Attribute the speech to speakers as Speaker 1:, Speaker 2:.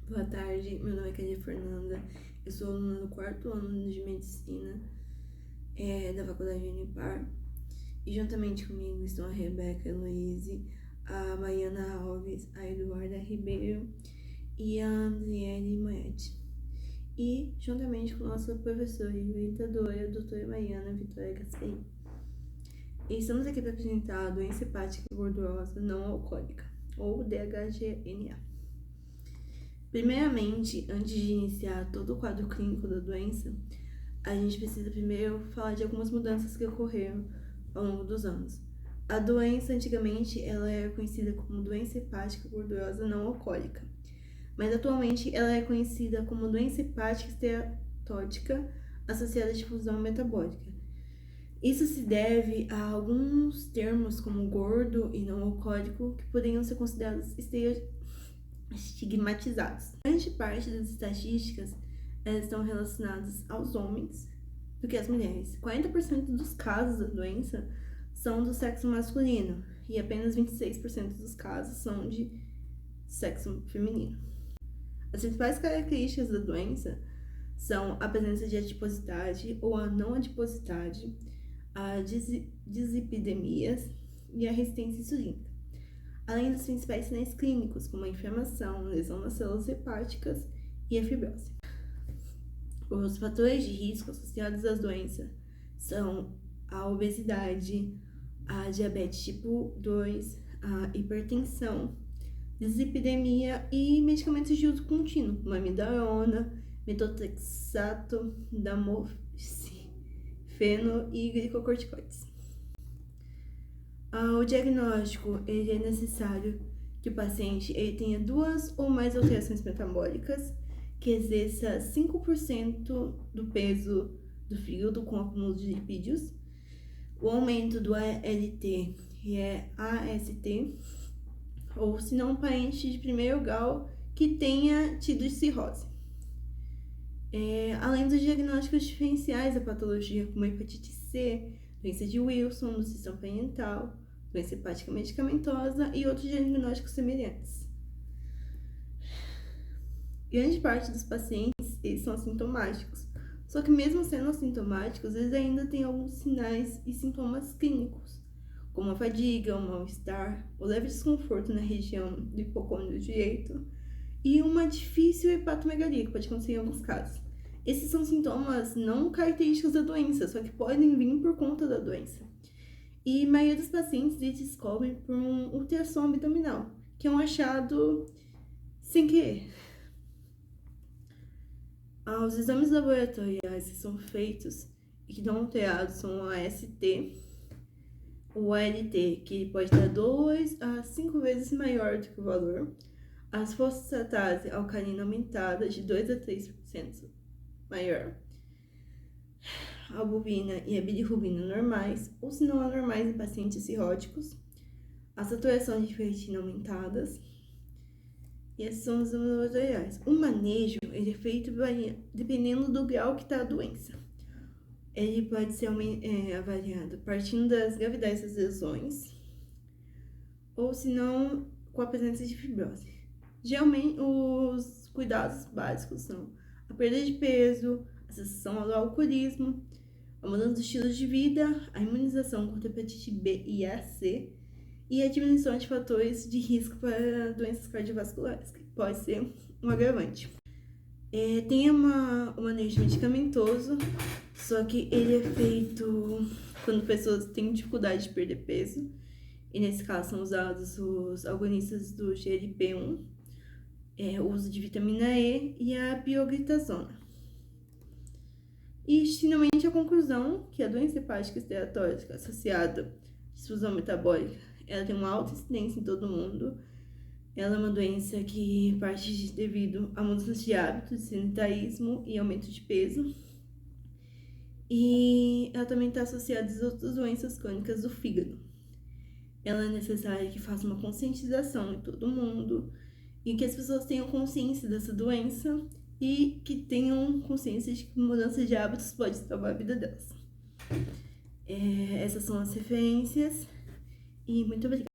Speaker 1: Boa tarde, meu nome é Kélia Fernanda, eu sou aluna do 4º ano de Medicina da Faculdade Unipar, e juntamente comigo estão a Rebeca Heloise, a Maiana Alves, a Eduarda Ribeiro e a Andriele Moetti. E juntamente com nossa professora e orientadora, a doutora Maiana Vitória Gasperini. E estamos aqui para apresentar a doença hepática gordurosa não alcoólica, ou DHGNA. Primeiramente, antes de iniciar todo o quadro clínico da doença, a gente precisa primeiro falar de algumas mudanças que ocorreram ao longo dos anos. A doença, antigamente, ela era conhecida como doença hepática gordurosa não alcoólica, mas atualmente ela é conhecida como doença hepática esteatótica associada à difusão metabólica. Isso se deve a alguns termos como gordo e não alcoólico que poderiam ser considerados estigmatizados. Grande parte das estatísticas estão relacionadas aos homens do que às mulheres. 40% dos casos da doença são do sexo masculino e apenas 26% dos casos são de sexo feminino. As principais características da doença são a presença de adiposidade ou a não adiposidade, a dislipidemias e a resistência insulínica, além dos principais sinais clínicos, como a inflamação, lesão nas células hepáticas e a fibrose. Os fatores de risco associados às doenças são a obesidade, a diabetes tipo 2, a hipertensão, dislipidemia e medicamentos de uso contínuo, como amidalona, metotrexato, damoxifeno e glicocorticoides. O diagnóstico ele é necessário que o paciente tenha 2 ou mais alterações metabólicas, que exerça 5% do peso do fígado com acúmulo de lipídios, o aumento do ALT, que é AST, ou se não um parente de primeiro grau que tenha tido cirrose. Além dos diagnósticos diferenciais da patologia, como a hepatite C, doença de Wilson no sistema parental, doença hepática medicamentosa e outros diagnósticos semelhantes. Grande parte dos pacientes eles são assintomáticos, só que mesmo sendo assintomáticos, eles ainda têm alguns sinais e sintomas clínicos, como a fadiga, o mal-estar, o leve desconforto na região do hipocôndrio direito e uma difícil hepatomegalia, que pode acontecer em alguns casos. Esses são sintomas não característicos da doença, só que podem vir por conta da doença. E a maioria dos pacientes eles descobrem por um ultrassom abdominal, que é um achado sem querer. Os exames laboratoriais que são feitos e que dão alterados são o AST, o ALT, que pode estar 2 a 5 vezes maior do que o valor, as fosfatase alcalina aumentada de 2 a 3% maior, a albumina e a bilirrubina normais, ou se não anormais em pacientes cirróticos, a saturação de ferritina aumentadas, e esses são os exames laboratoriais. O manejo ele é feito dependendo do grau que está a doença. Ele pode ser avaliado partindo das gravidades das lesões, ou se não, com a presença de fibrose. Geralmente, os cuidados básicos são a perda de peso, a cessação do alcoolismo, a mudança do estilo de vida, a imunização contra a hepatite B e A, C e a diminuição de fatores de risco para doenças cardiovasculares, que pode ser um agravante. Tem o manejo medicamentoso, só que ele é feito quando pessoas têm dificuldade de perder peso, e nesse caso são usados os agonistas do GLP-1, o uso de vitamina E e a pioglitazona. E, finalmente, a conclusão que a doença hepática esteatótica associada à difusão metabólica, ela tem uma alta incidência em todo mundo. Ela é uma doença que parte devido a mudanças de hábitos, sedentarismo e aumento de peso. E ela também está associada às outras doenças crônicas do fígado. Ela é necessária que faça uma conscientização em todo mundo e que as pessoas tenham consciência dessa doença e que tenham consciência de que mudança de hábitos pode salvar a vida delas. Essas são as referências e muito obrigada.